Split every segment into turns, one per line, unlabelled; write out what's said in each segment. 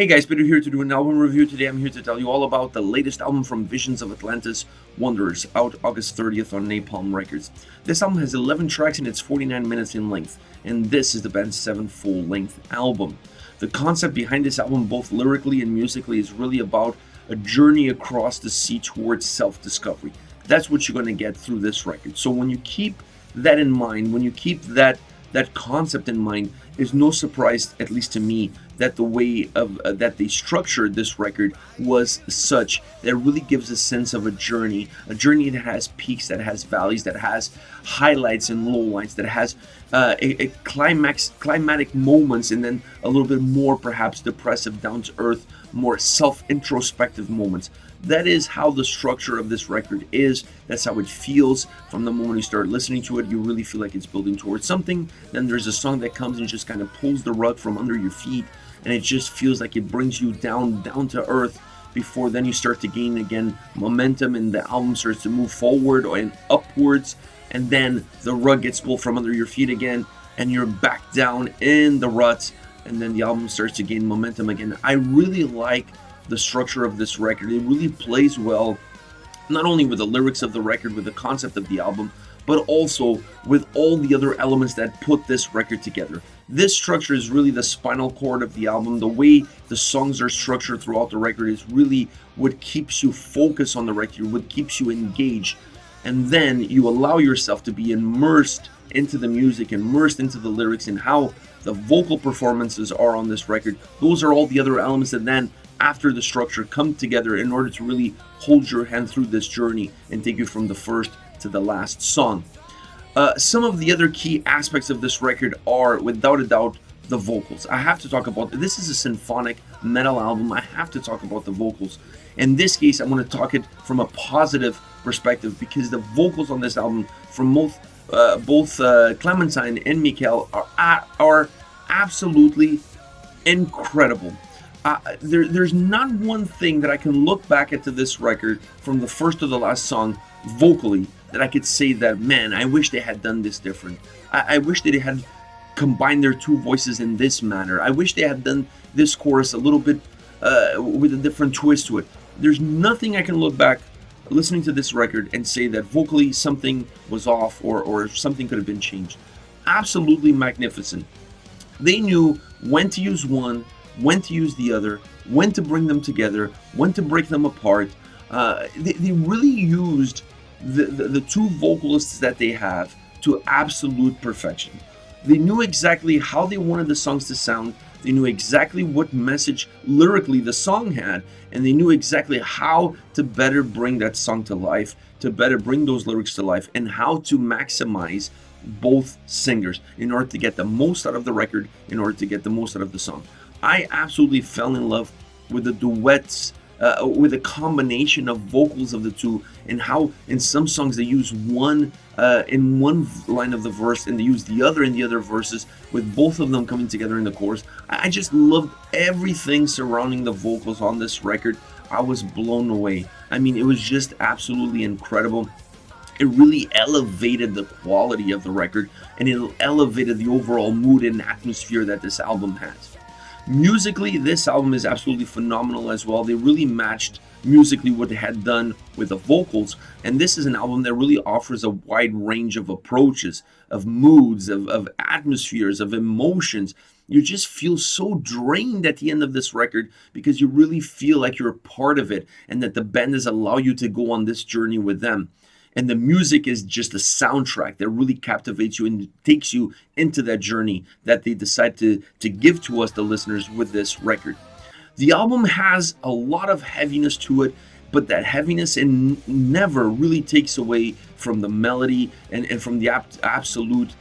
Hey guys, Peter here to do an album review. Today I'm here to tell you all about the latest album from Visions of Atlantis, Wanderers, out August 30th on Napalm Records. This album has 11 tracks and it's 49 minutes in length, and this is the band's 7th full-length album. The concept behind this album, both lyrically and musically, is really about a journey across the sea towards self-discovery. That's what you're going to get through this record. So when you keep that in mind, when you keep that concept in mind, it's no surprise, at least to me, that the way that they structured this record was such that it really gives a sense of a journey that has peaks, that has valleys, that has highlights and lowlights, that has a climatic moments, and then a little bit more perhaps depressive, down to earth, more self-introspective moments. That is how the structure of this record is. That's how it feels from the moment you start listening to it. You really feel like it's building towards something. Then there's a song that comes and just kind of pulls the rug from under your feet, and it just feels like it brings you down to earth, before then you start to gain again momentum and the album starts to move forward and upwards, and then the rug gets pulled from under your feet again and you're back down in the ruts, and then the album starts to gain momentum again. I really like the structure of this record. It really plays well, not only with the lyrics of the record, with the concept of the album, but also with all the other elements that put this record together. This structure is really the spinal cord of the album. The way the songs are structured throughout the record is really what keeps you focused on the record, what keeps you engaged. And then you allow yourself to be immersed into the music, immersed into the lyrics, and how the vocal performances are on this record. Those are all the other elements that then, after the structure, come together in order to really hold your hand through this journey and take you from the first to the last song. Some of the other key aspects of this record are, without a doubt, the vocals. I have to talk about, this is a symphonic metal album. I have to talk about the vocals. In this case, I'm going to talk it from a positive perspective, because the vocals on this album from both Clementine and Mikael are absolutely incredible. There's not one thing that I can look back at to this record from the first to the last song vocally that I could say that, man, I wish they had done this different. I wish they had combined their two voices in this manner. I wish they had done this chorus a little bit with a different twist to it. There's nothing I can look back listening to this record and say that vocally something was off or something could have been changed. Absolutely magnificent. They knew when to use one, when to use the other, when to bring them together, when to break them apart. They really used the two vocalists that they have to absolute perfection. They knew exactly how they wanted the songs to sound. They knew exactly what message lyrically the song had, and they knew exactly how to better bring that song to life, to better bring those lyrics to life, and how to maximize both singers in order to get the most out of the record, in order to get the most out of the song. I absolutely fell in love with the duets, with a combination of vocals of the two, and how in some songs they use one in one line of the verse and they use the other in the other verses, with both of them coming together in the chorus. I just loved everything surrounding the vocals on this record. I was blown away. I mean, it was just absolutely incredible. It really elevated the quality of the record, and it elevated the overall mood and atmosphere that this album has. Musically, this album is absolutely phenomenal as well. They really matched musically what they had done with the vocals, and this is an album that really offers a wide range of approaches, of moods, of atmospheres, of emotions. You just feel so drained at the end of this record, because you really feel like you're a part of it, and that the band has allowed you to go on this journey with them. And the music is just a soundtrack that really captivates you and takes you into that journey that they decide to give to us, the listeners, with this record. The album has a lot of heaviness to it, but that heaviness never really takes away from the melody and from the absolute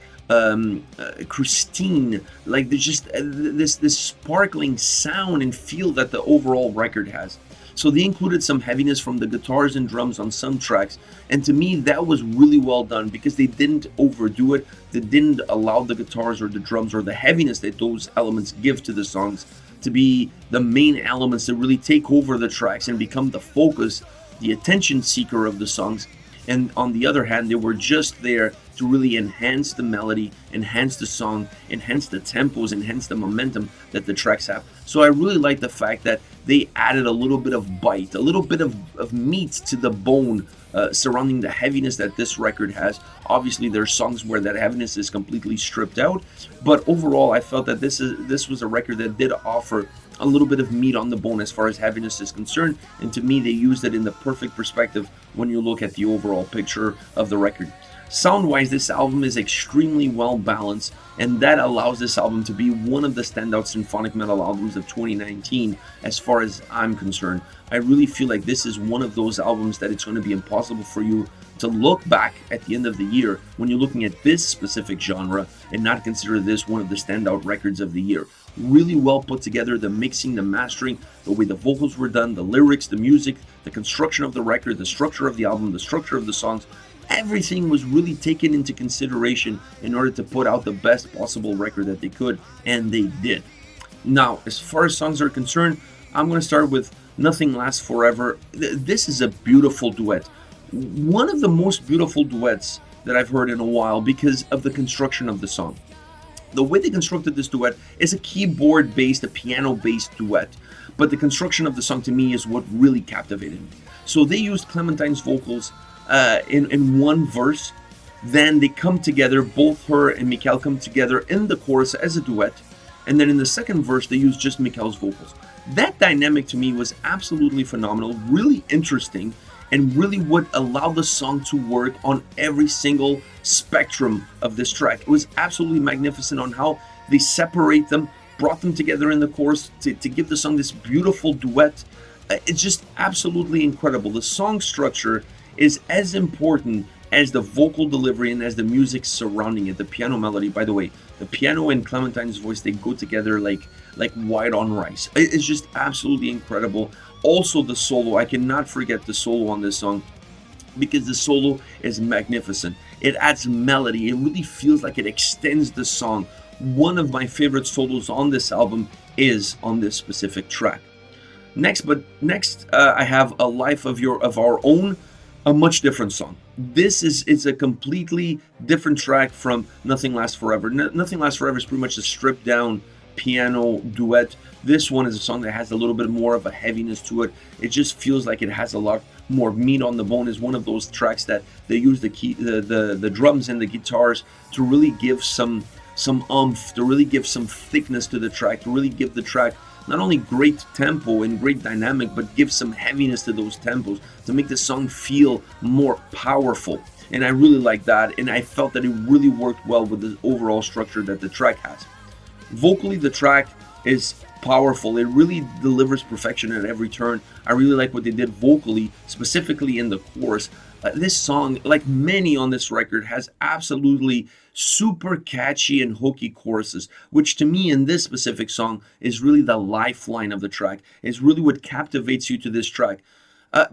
pristine, like there's just this sparkling sound and feel that the overall record has. So they included some heaviness from the guitars and drums on some tracks, and to me that was really well done, because they didn't overdo it. They didn't allow the guitars or the drums or the heaviness that those elements give to the songs to be the main elements that really take over the tracks and become the focus, the attention seeker of the songs. and on the other hand, they were just there to really enhance the melody, enhance the song, enhance the tempos, enhance the momentum that the tracks have. So I really like the fact that they added a little bit of bite, a little bit of meat to the bone surrounding the heaviness that this record has. Obviously, there are songs where that heaviness is completely stripped out, but overall, I felt that this was a record that did offer a little bit of meat on the bone as far as heaviness is concerned, and to me, they used it in the perfect perspective when you look at the overall picture of the record. Sound-wise, this album is extremely well balanced, and that allows this album to be one of the standout symphonic metal albums of 2019 as far as I'm concerned. I really feel like this is one of those albums that it's going to be impossible for you to look back at the end of the year when you're looking at this specific genre and not consider this one of the standout records of the year. Really well put together, the mixing, the mastering, the way the vocals were done, the lyrics, the music, the construction of the record, the structure of the album, the structure of the songs. Everything was really taken into consideration in order to put out the best possible record that they could, and they did. Now, as far as songs are concerned, I'm going to start with Nothing Lasts Forever. This is a beautiful duet. One of the most beautiful duets that I've heard in a while because of the construction of the song. The way they constructed this duet is a keyboard-based, a piano-based duet, but the construction of the song to me is what really captivated me. So they used Clementine's vocals in one verse, then they come together, both her and Michael come together in the chorus as a duet, and then in the second verse they use just Michael's vocals. That dynamic to me was absolutely phenomenal, really interesting, and really what allowed the song to work on every single spectrum of this track. It was absolutely magnificent on how they separate them, brought them together in the chorus to give the song this beautiful duet. It's just absolutely incredible. The song structure is as important as the vocal delivery and as the music surrounding it. The piano melody, by the way, the piano and Clementine's voice, they go together like white on rice. It's just absolutely incredible. Also the solo, I cannot forget the solo on this song because the solo is magnificent. It adds melody. It really feels like it extends the song. One of my favorite solos on this album is on this specific track. Next, I have A Life of Our Own, a much different song. This is a completely different track from Nothing Lasts Forever. Nothing Lasts Forever is pretty much a stripped down piano duet. This one is a song that has a little bit more of a heaviness to it. It just feels like it has a lot more meat on the bone. Is one of those tracks that they use the drums and the guitars to really give some oomph, to really give some thickness to the track, to really give the track not only great tempo and great dynamic, but give some heaviness to those tempos to make the song feel more powerful. And I really like that, and I felt that it really worked well with the overall structure that the track has. Vocally, the track is powerful. It really delivers perfection at every turn. I really like what they did vocally, specifically in the chorus. This song, like many on this record, has absolutely super catchy and hooky choruses, which to me in this specific song is really the lifeline of the track. It's really what captivates you to this track.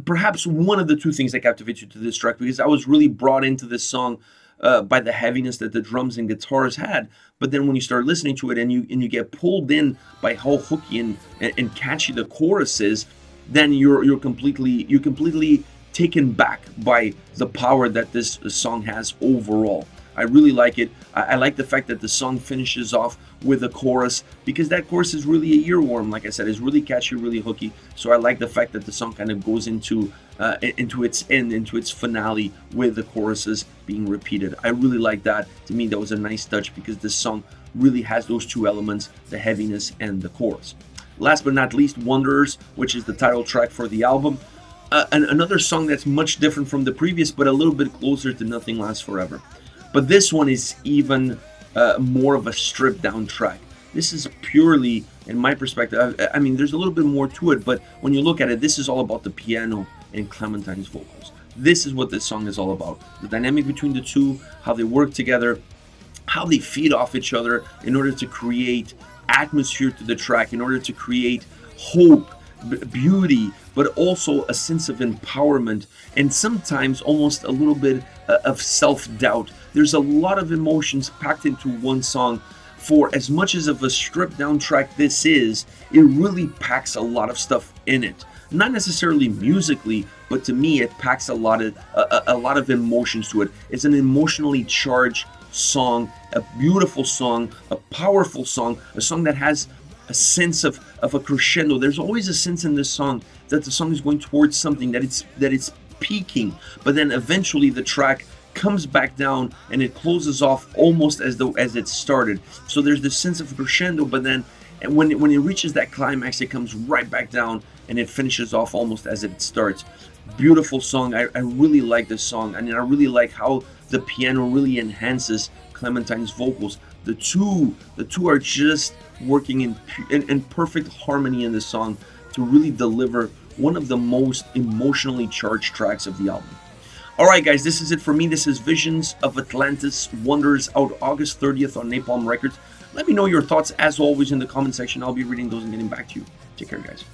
Perhaps one of the two things that captivates you to this track, because I was really brought into this song by the heaviness that the drums and guitars had, but then when you start listening to it and you get pulled in by how hooky and catchy the chorus is, then you're completely taken back by the power that this song has overall. I really like it. I like the fact that the song finishes off with a chorus, because that chorus is really a earworm. Like I said, it's really catchy, really hooky. So I like the fact that the song kind of goes into its end, into its finale with the choruses being repeated. I really like that. To me, that was a nice touch because this song really has those two elements, the heaviness and the chorus. Last but not least, Wanderers, which is the title track for the album. Another song that's much different from the previous, but a little bit closer to Nothing Lasts Forever. But this one is even more of a stripped down track. This is purely, in my perspective, I mean, there's a little bit more to it, but when you look at it, this is all about the piano and Clementine's vocals. This is what this song is all about. The dynamic between the two, how they work together, how they feed off each other in order to create atmosphere to the track, in order to create hope, beauty, but also a sense of empowerment, and sometimes almost a little bit of self-doubt. There's a lot of emotions packed into one song. For as much as of a stripped down track this is, it really packs a lot of stuff in it. not necessarily musically, but to me it packs a lot of emotions to it. It's an emotionally charged song, a beautiful song, a powerful song, a song that has a sense of a crescendo. There's always a sense in this song that the song is going towards something, that it's peaking, but then eventually the track comes back down and it closes off almost as though as it started. So there's this sense of crescendo, but then when it reaches that climax, it comes right back down and it finishes off almost as it starts. Beautiful song. I really like this song. I mean, I really like how the piano really enhances Clementine's vocals. The two are just working in perfect harmony in this song to really deliver one of the most emotionally charged tracks of the album. Alright guys, this is it for me. This is Visions of Atlantis, Wonders, out August 30th on Napalm Records. Let me know your thoughts as always in the comment section. I'll be reading those and getting back to you. Take care guys.